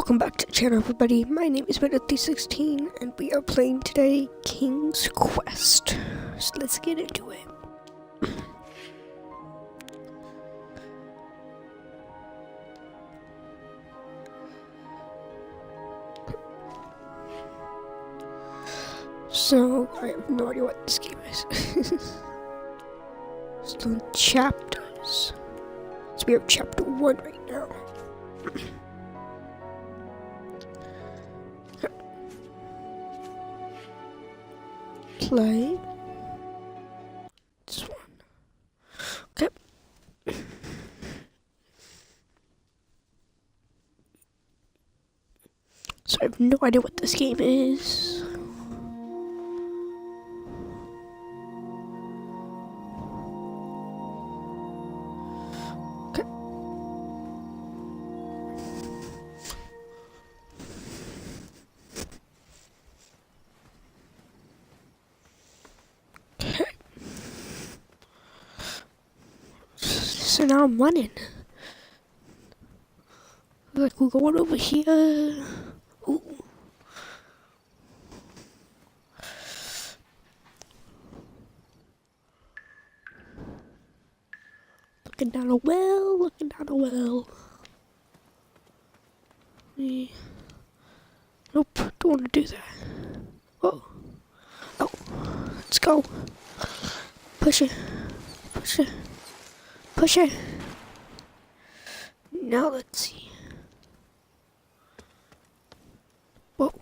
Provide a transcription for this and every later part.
Welcome back to the channel, everybody. My name is Benedict16 and we are playing today King's Quest. So let's get into it. So, I have no idea what this game is. Still in chapters. So we have chapter 1 right now. Play this one. Okay. So I have no idea what this game is. Okay. So now I'm running. Like we're going over here. Ooh. Looking down a well, looking down a well. Nope, don't want to do that. Oh, let's go. Push it, push it. Push it. Now let's see. Whoa.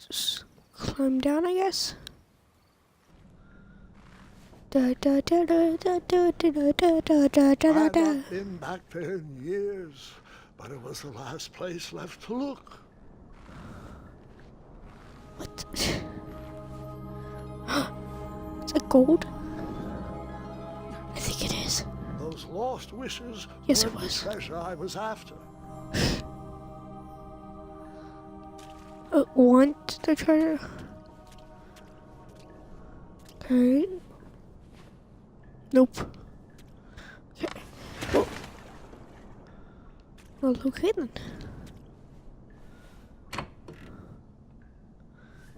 Just climb down, I guess. I've not been back there in years, but it was the last place left to look. What? Is it gold? I think it is. Those lost wishes Yes, were it the was. treasure I was after. Want the treasure? Okay. Nope. Okay. Well, okay then.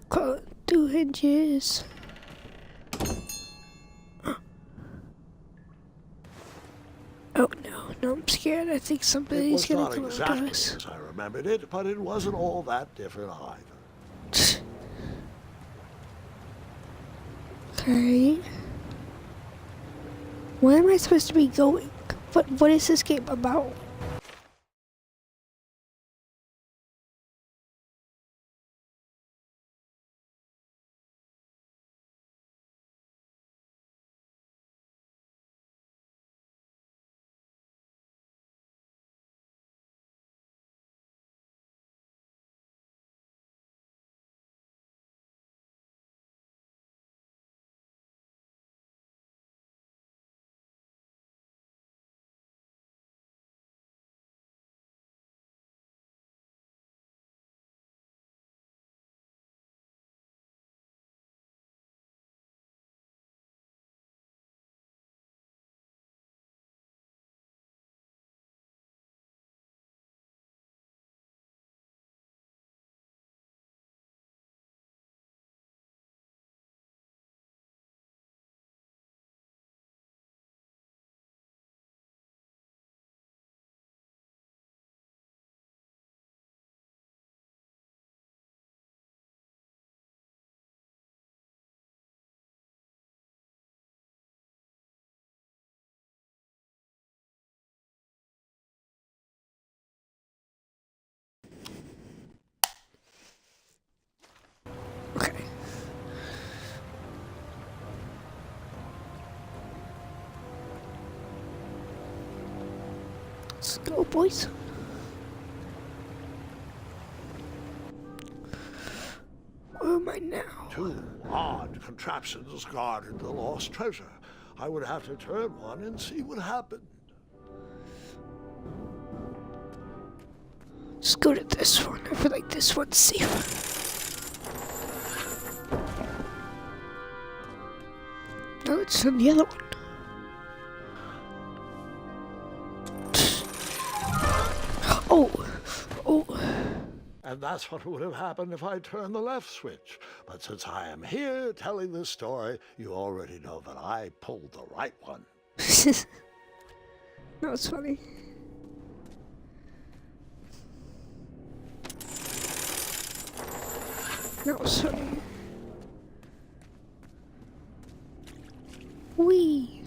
Got 2 hinges. Oh no, I'm scared. I think somebody's gonna come It was up not to exactly us. as I remembered it, but it wasn't all that different either. Okay. Where am I supposed to be going? What is this game about? Okay. Let's go, boys. Where am I now? 2 odd contraptions guarded the lost treasure. I would have to turn one and see what happened. Let's go to this one. I feel like this one's safer. No, it's on the other one. Oh, and that's what would have happened if I turned the left switch. But since I am here telling this story, you already know that I pulled the right one. That was funny. That was funny. Wee.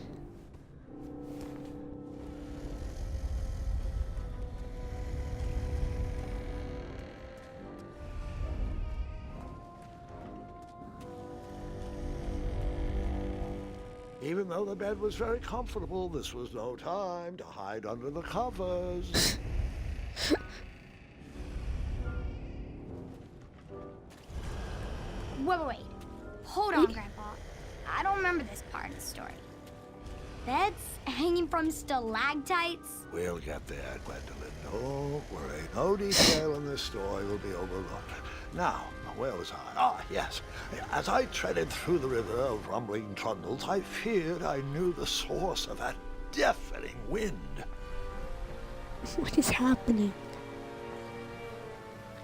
Even though the bed was very comfortable, this was no time to hide under the covers. Wait. Hold on, Grandpa. I don't remember this part of the story. Beds hanging from stalactites? We'll get there, Gwendolyn. Don't worry. No detail in this story will be overlooked. Now, where was I? Ah, yes. As I treaded through the river of rumbling trundles, I feared I knew the source of that deafening wind. What is happening?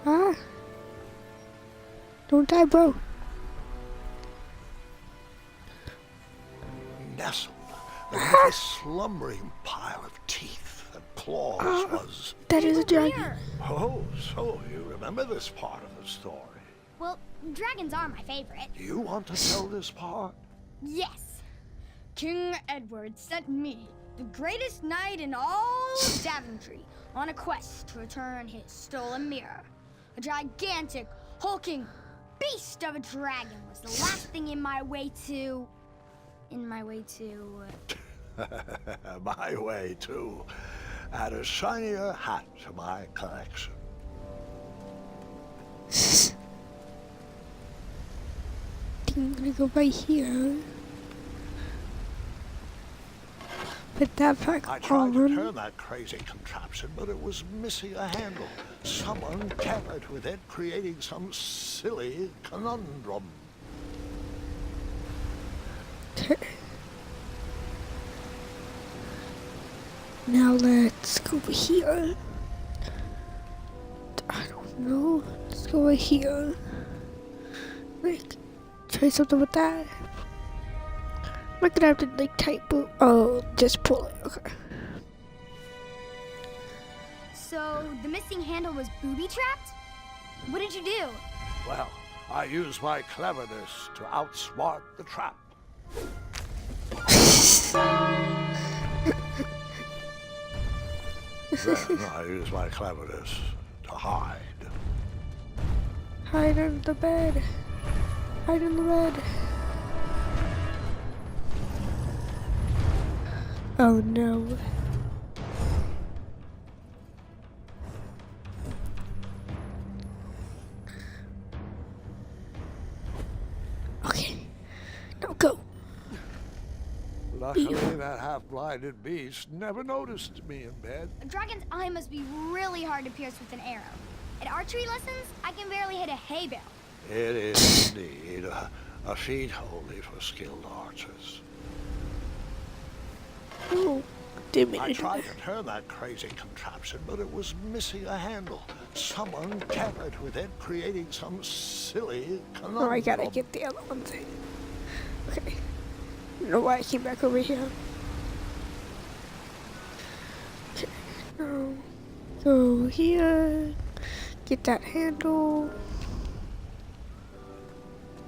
Ah. Don't die, bro. Nestled beneath a slumbering pile of teeth and claws was... That is a dragon. Oh, so you remember this part of the story. Well, dragons are my favorite. Do you want to tell this part? Yes. King Edward sent me, the greatest knight in all of Daventry, on a quest to return his stolen mirror. A gigantic, hulking beast of a dragon was the last thing in my way to... My way to add a shinier hat to my collection. I'm gonna go right here. Put that back I tried to on. turn that crazy contraption, but it was missing a handle. Someone tampered with it, creating some silly conundrum. Now let's go over here. I don't know. Let's go over here. Like, try something with that. I'm not gonna have to like tight boot. Oh, just pull it. Okay. So, the missing handle was booby-trapped? What did you do? Well, I used my cleverness to outsmart the trap. Then I used my cleverness to hide. Hide under the bed. Hide in the bed. Oh no. Okay. Now go. Luckily, that half-blinded beast never noticed me in bed. A dragon's eye must be really hard to pierce with an arrow. At archery lessons, I can barely hit a hay bale. It is indeed a feat only for skilled archers. Oh, didn't mean I to do tried that. to turn that crazy contraption, but it was missing a handle. Someone tampered with it, creating some silly conundrum. Oh, I gotta get the other one thing. Okay. I don't know why I came back over here. Okay. Now, go here. Get that handle.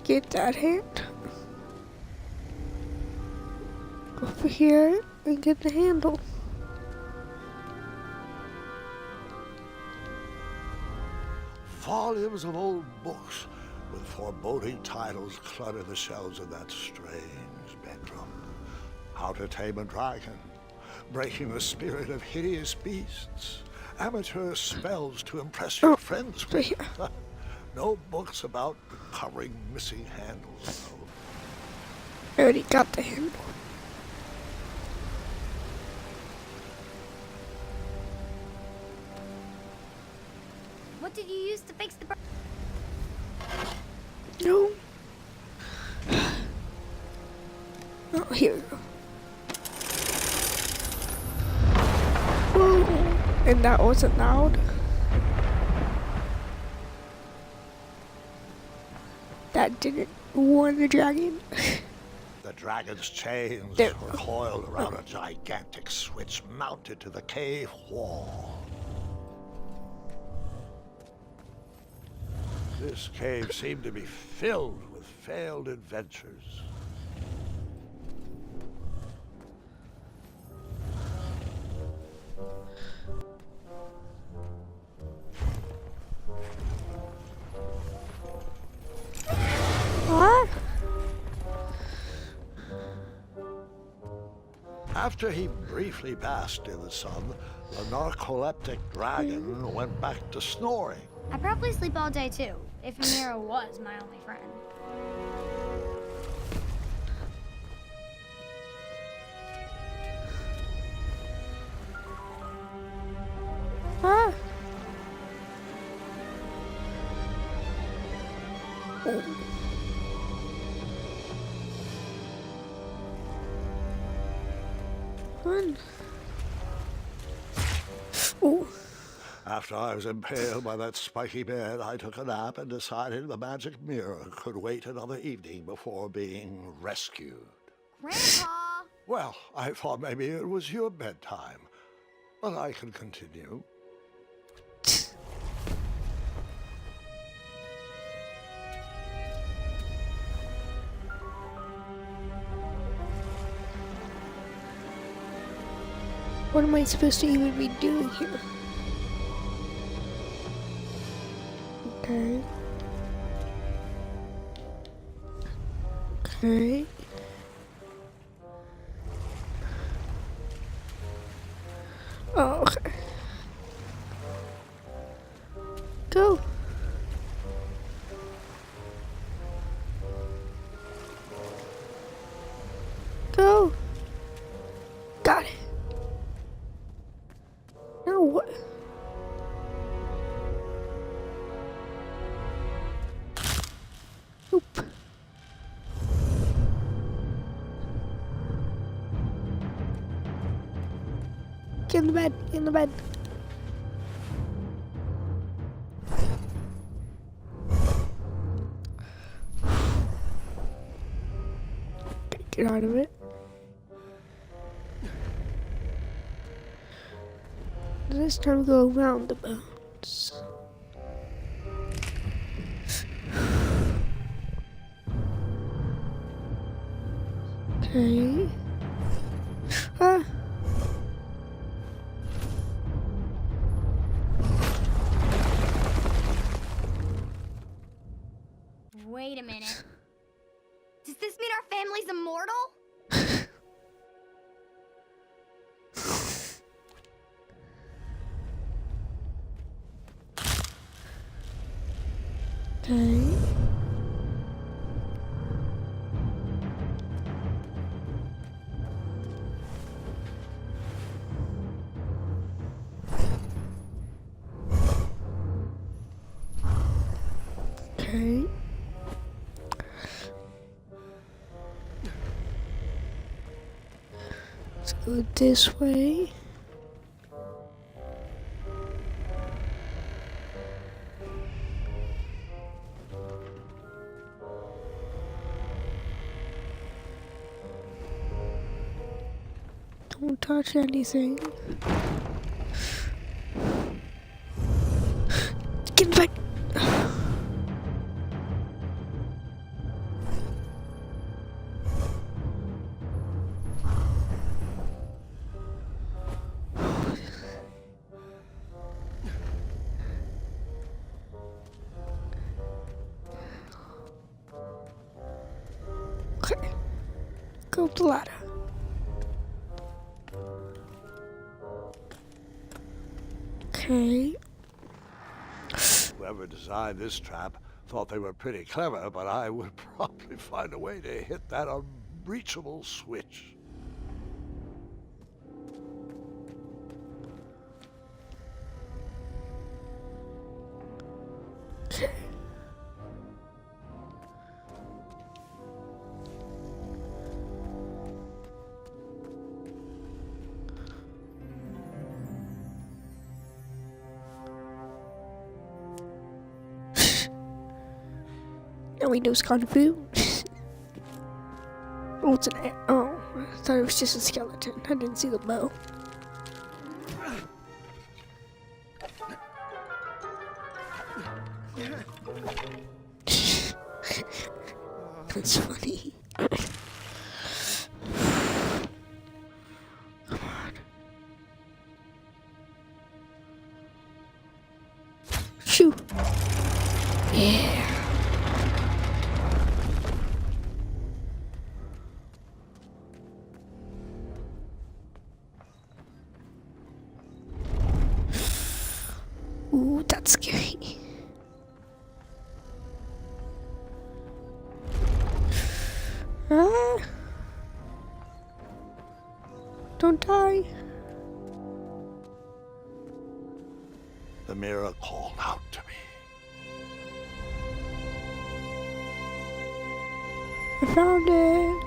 Get that hand. Go over here and get the handle. Volumes of old books with foreboding titles clutter the shelves of that strange bedroom. How to Tame a Dragon, Breaking the Spirit of Hideous Beasts, Amateur Spells to Impress Your Friends right with. here. No books about recovering missing handles, though. I already got the handle. What did you use to fix the... No. Oh, here we go. Whoa. And that wasn't loud. That didn't warn the dragon. The dragon's chains There. were coiled around a gigantic switch mounted to the cave wall. This cave seemed to be filled with failed adventures. What? After he briefly basked in the sun, the narcoleptic dragon went back to snoring. I probably sleep all day too, if Amira was my only friend. Huh? Oh. Run. Oh. After I was impaled by that spiky bed, I took a nap and decided the magic mirror could wait another evening before being rescued. Grandpa! Well, I thought maybe it was your bedtime, but I can continue. What am I supposed to even be doing here? Okay. Okay. Oh, okay. Go. Go. Got it. Now what? Oop. Get in the bed. Get in the bed. Get out of it. This time go around the bones. Okay. Ah. Wait a minute. Does this mean our family's immortal? Okay. Okay. Let's go this way. Don't touch anything. Get back. Okay. Go up the ladder. Okay. Whoever designed this trap thought they were pretty clever, but I would probably find a way to hit that unreachable switch. Okay. No, he knows Kung Fu. Oh, it's an oh, I thought it was just a skeleton. I didn't see the bow. That's funny. Come on. Shoot. Yeah. Ooh, that's scary. Ah. Don't die. The mirror called out to me. I found it.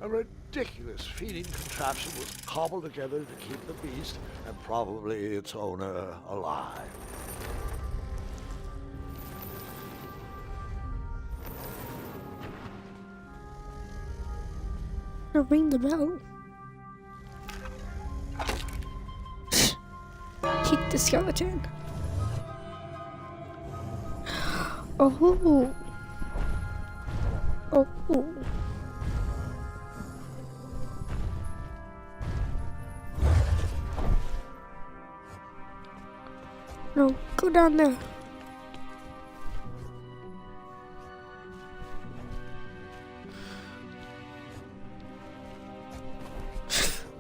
A ridiculous feeding contraption was cobbled together to keep the beast and probably its owner alive. Now ring the bell. Kick the skeleton. Oh. Oh. No, go down there.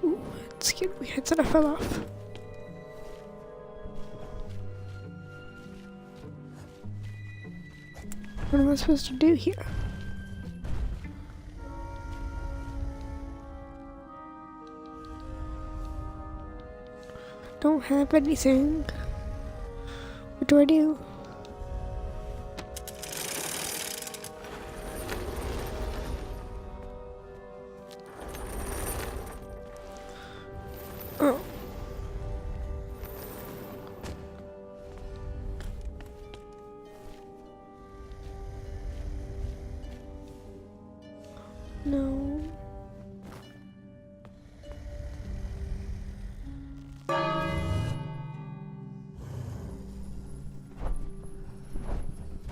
Ooh, it scared me. I thought I fell off. What am I supposed to do here? Don't have anything. What do I do? Oh. No.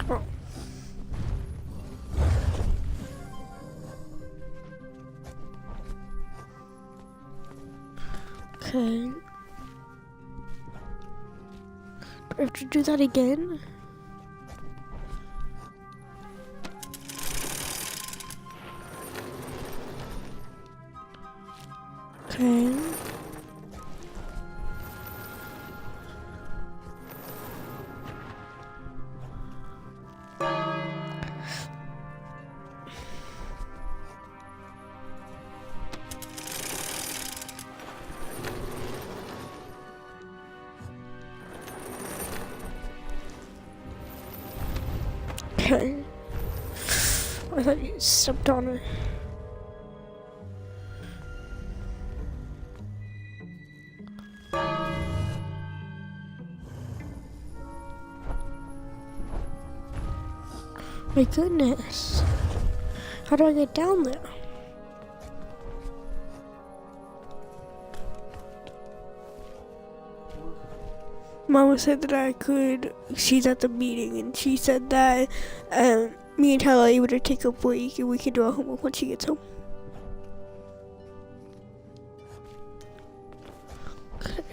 Oh. Okay. Do I have to do that again? Okay. Okay. I thought you stepped on her. My goodness. How do I get down there? Mama said that I could, she's at the meeting, and she said that me and Tyler are able to take a break and we can do our homework when she gets home. Okay.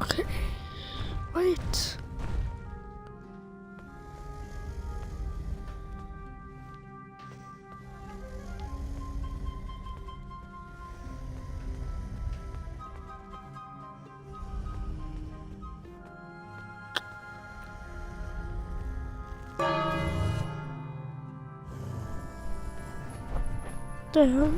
Okay. Wait. The hell?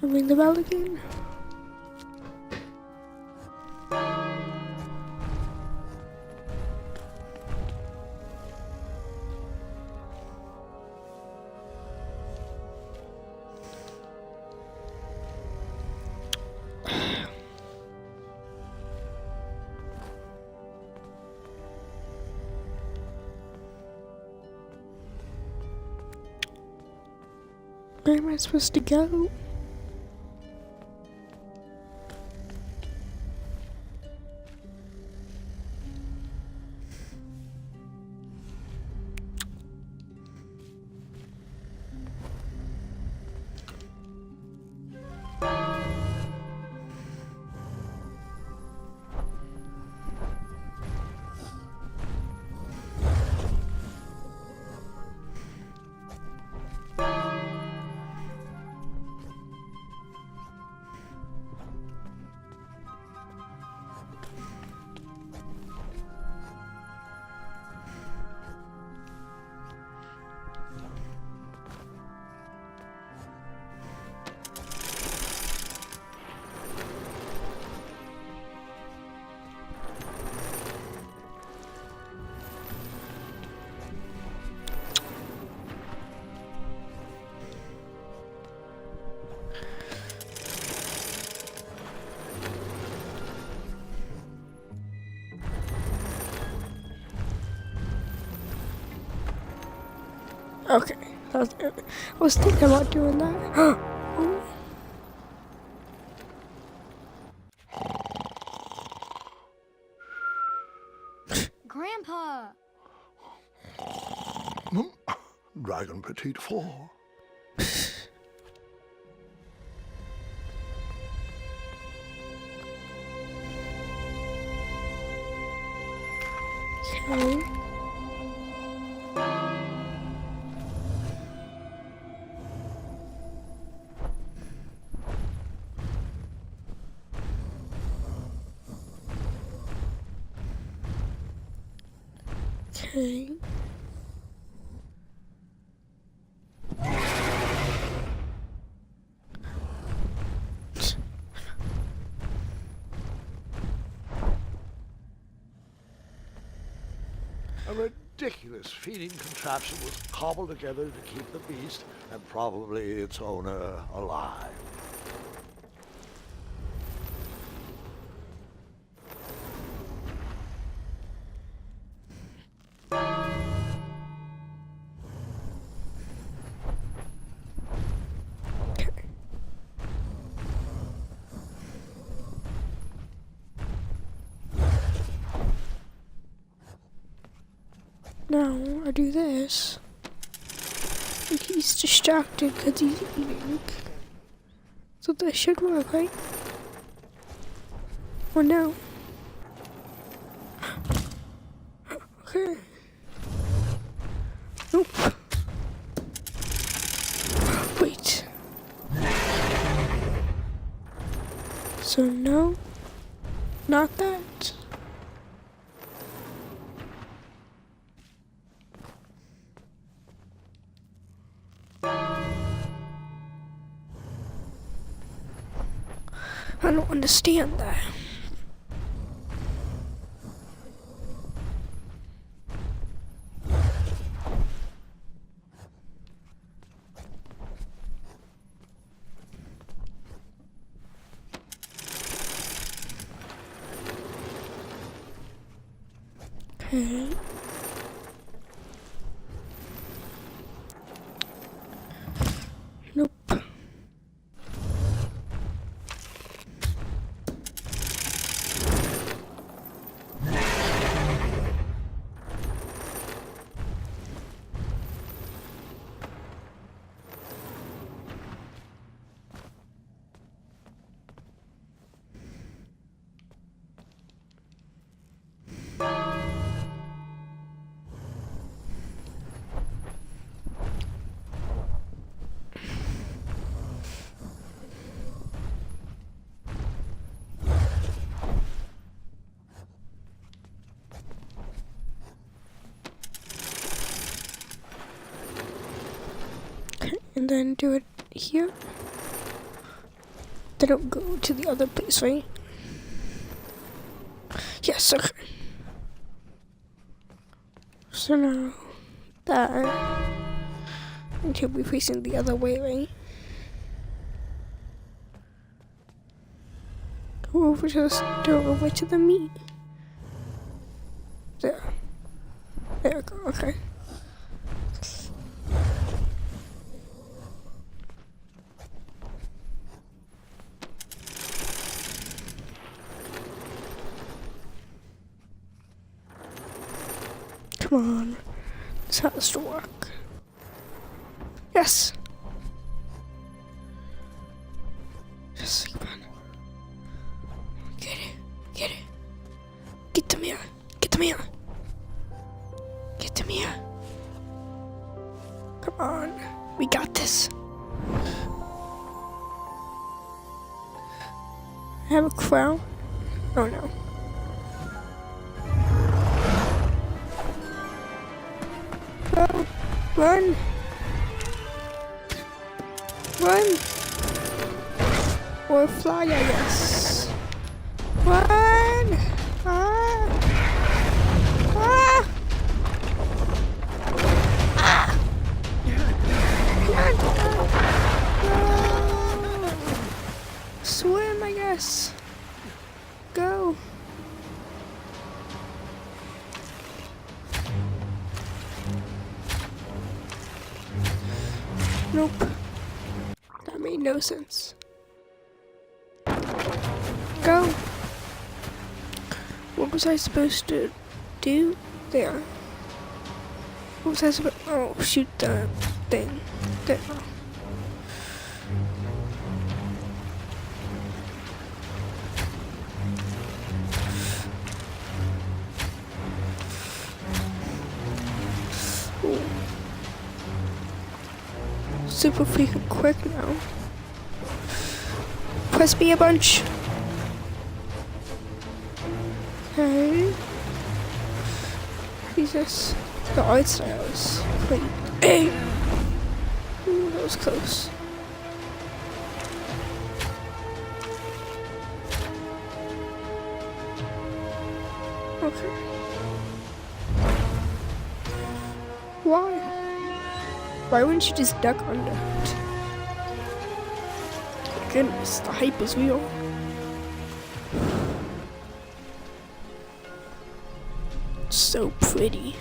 Ring the bell again. Where am I supposed to go? Okay, I was thinking about doing that. Grandpa! Dragon Petite 4. Okay. Okay. A ridiculous feeding contraption was cobbled together to keep the beast and probably its owner alive. Now I do this. And he's distracted because he's eating. So this should work, right? Or no? Okay. Nope. Wait. So no, not that. I don't understand that. Okay. Nope. And then do it here. They don't go to the other place, right? Yes, okay. So now that and he'll be facing the other way, right? Go over to the doorway to the meat. There. There we go, okay. Come on. This has to work. Yes! Yes, come on. Get it. Get it. Get to me. Get to me. Get to me. Come on. We got this. I have a crown? Oh no. Go. Run. Run. Or fly, I guess. Run. Ah. Ah. Ah. No. Swim, I guess. Go. Nope. That made no sense. Go. What was I supposed to do there? What was I supposed to... Oh, shoot the thing. There. Ooh. Super freaking quick now. Quest be a bunch. Okay. Jesus. The art style is great. Ooh, that was close. Okay. Why? Why wouldn't you just duck under it? Goodness, the hype is real. So pretty.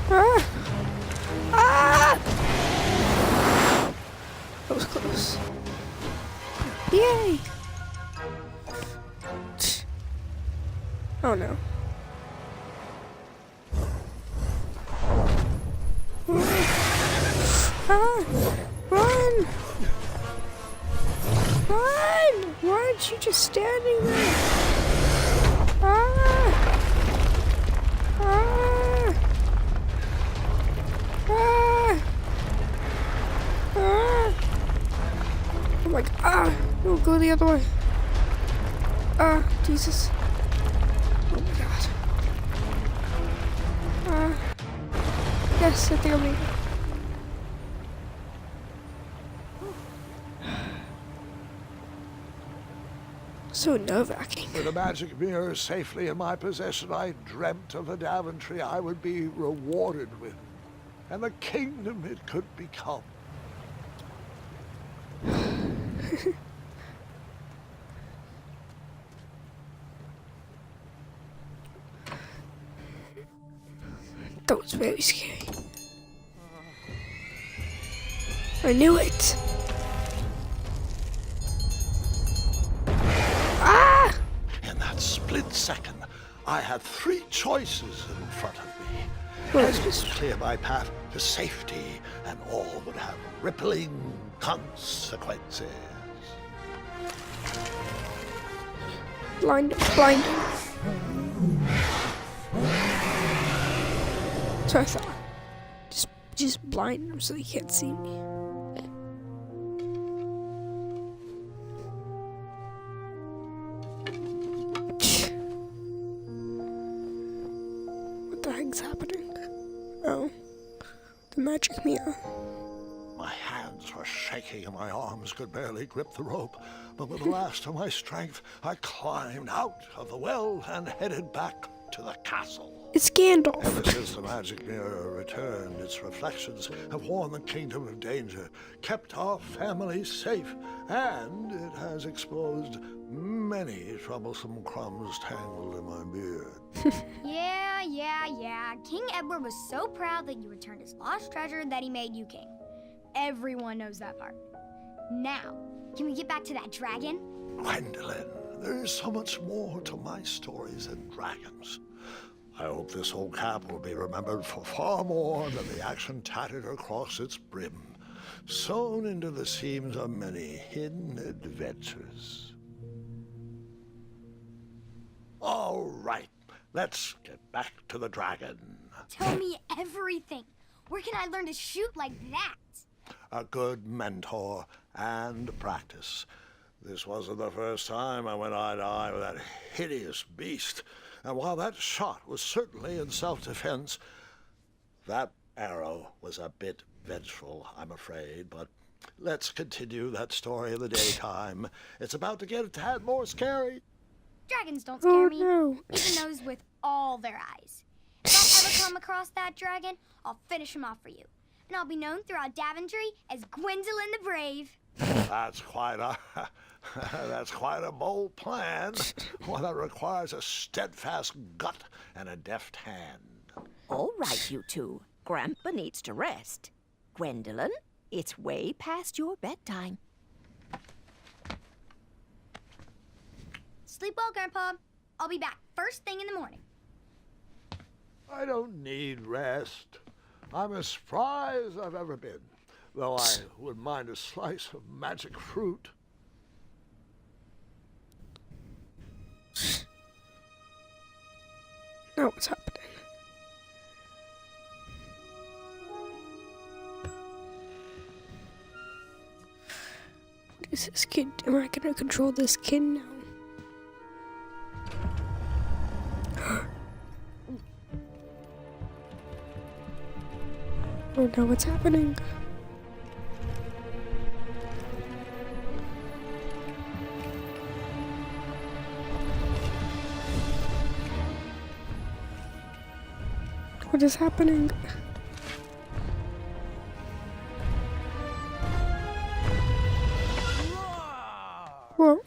Ah! Ah! That was close. Yay! Oh no. Ah! Run! Run! Why aren't you just standing there? Ah! Ah! Ah! Ah! Oh my god. Ah! No, go the other way. Ah, Jesus. Oh my god. Ah. Yes, I think I'm leaving. So nerve-wracking. With a magic mirror safely in my possession, I dreamt of a Daventry I would be rewarded with, and the kingdom it could become. That was very scary. I knew it. Ah! In that split second, I had three choices in front of me. Well, Heading to clear my path to safety, and all would have rippling consequences. Blind him, blind him. So I thought. Just blind him so he can't see me. the heck's happening? Oh, the magic mirror. My hands were shaking and my arms could barely grip the rope, but with the last of my strength, I climbed out of the well and headed back to the castle. It's Gandalf. Ever since the magic mirror returned, its reflections have warned the kingdom of danger, kept our family safe, and it has exposed many troublesome crumbs tangled in my beard. Yeah. King Edward was so proud that you returned his lost treasure that he made you king. Everyone knows that part. Now, can we get back to that dragon? Gwendolyn, there is so much more to my stories than dragons. I hope this old cap will be remembered for far more than the action tattered across its brim, sewn into the seams of many hidden adventures. All right, let's get back to the dragon. Tell me everything. Where can I learn to shoot like that? A good mentor and practice. This wasn't the first time I went eye to eye with that hideous beast. And while that shot was certainly in self-defense, that arrow was a bit vengeful, I'm afraid. But let's continue that story in the daytime. It's about to get a tad more scary. Dragons don't scare me. No. Even those with all their eyes. If I ever come across that dragon, I'll finish him off for you. And I'll be known throughout Daventry as Gwendolyn the Brave. That's quite a bold plan. One that requires a steadfast gut and a deft hand. All right, you two. Grandpa needs to rest. Gwendolyn, it's way past your bedtime. Sleep well, Grandpa. I'll be back first thing in the morning. I don't need rest. I'm as spry as I've ever been, though I would mind a slice of magic fruit. Now what's happening? What is this kid? Am I gonna control this kid now? Oh no, what's happening? What is happening? Whoa.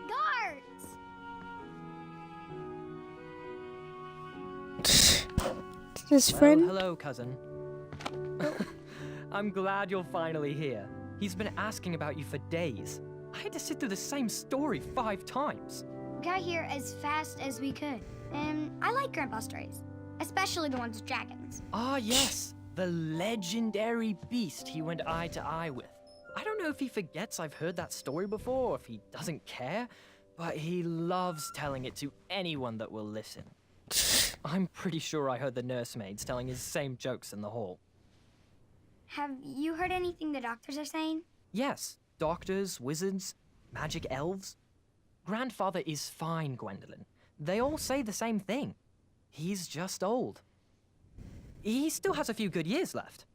Guards! His friend? Hello, cousin. I'm glad you're finally here. He's been asking about you for days. I had to sit through the same story 5 times. Got here as fast as we could. And I like Grandpa's stories, especially the ones with dragons. Ah, yes, the legendary beast he went eye to eye with. I don't know if he forgets I've heard that story before, or if he doesn't care, but he loves telling it to anyone that will listen. I'm pretty sure I heard the nursemaids telling his same jokes in the hall. Have you heard anything the doctors are saying? Yes, doctors, wizards, magic elves. Grandfather is fine, Gwendolyn. They all say the same thing. He's just old. He still has a few good years left.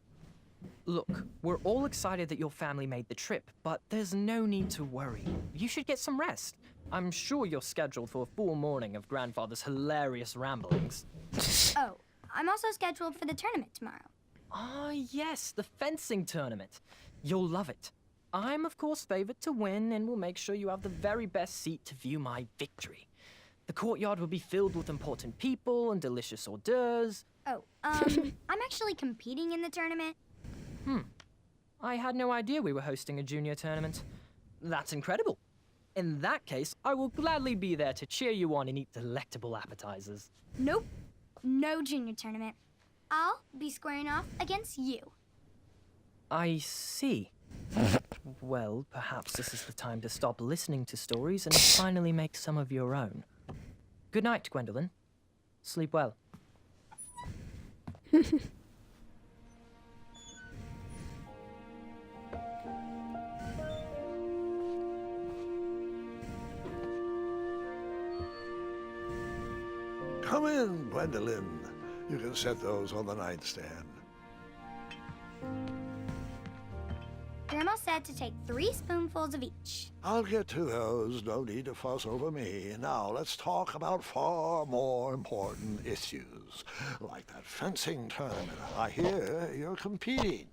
Look, we're all excited that your family made the trip, but there's no need to worry. You should get some rest. I'm sure you're scheduled for a full morning of Grandfather's hilarious ramblings. Oh, I'm also scheduled for the tournament tomorrow. Ah, yes, the fencing tournament. You'll love it. I'm, of course, favored to win, and will make sure you have the very best seat to view my victory. The courtyard will be filled with important people and delicious hors d'oeuvres. Oh, I'm actually competing in the tournament. I had no idea we were hosting a junior tournament. That's incredible. In that case, I will gladly be there to cheer you on and eat delectable appetizers. Nope, no junior tournament. I'll be squaring off against you. I see. Well, perhaps this is the time to stop listening to stories and finally make some of your own. Good night, Gwendolyn. Sleep well. Come in, Gwendolyn. You can set those on the nightstand. Grandma said to take 3 spoonfuls of each. I'll get to those. No need to fuss over me. Now, let's talk about far more important issues, like that fencing tournament. I hear you're competing.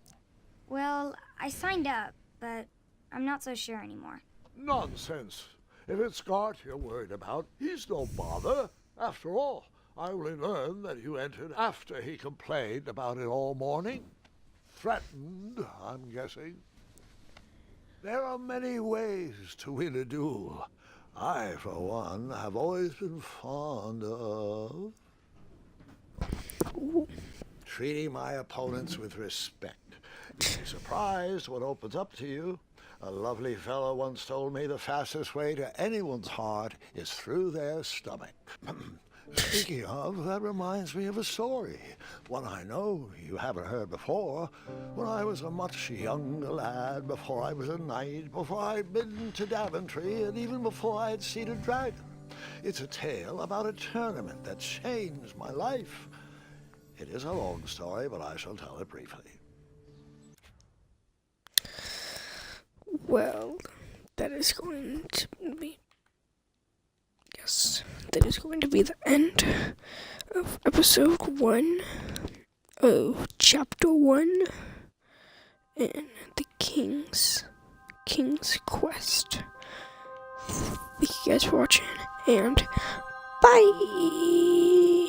Well, I signed up, but I'm not so sure anymore. Nonsense. If it's Scott you're worried about, he's no bother. After all, I only learned that you entered after he complained about it all morning. Threatened, I'm guessing. There are many ways to win a duel. I, for one, have always been fond of treating my opponents with respect. You'll be surprised what opens up to you. A lovely fellow once told me the fastest way to anyone's heart is through their stomach. Speaking of, that reminds me of a story, one I know you haven't heard before. When I was a much younger lad, before I was a knight, before I'd been to Daventry, and even before I had seen a dragon. It's a tale about a tournament that changed my life. It is a long story, but I shall tell it briefly. Well, that is going to be... Yes, that is going to be the end of episode 1 of Chapter 1 in the King's Quest. Thank you guys for watching, and bye!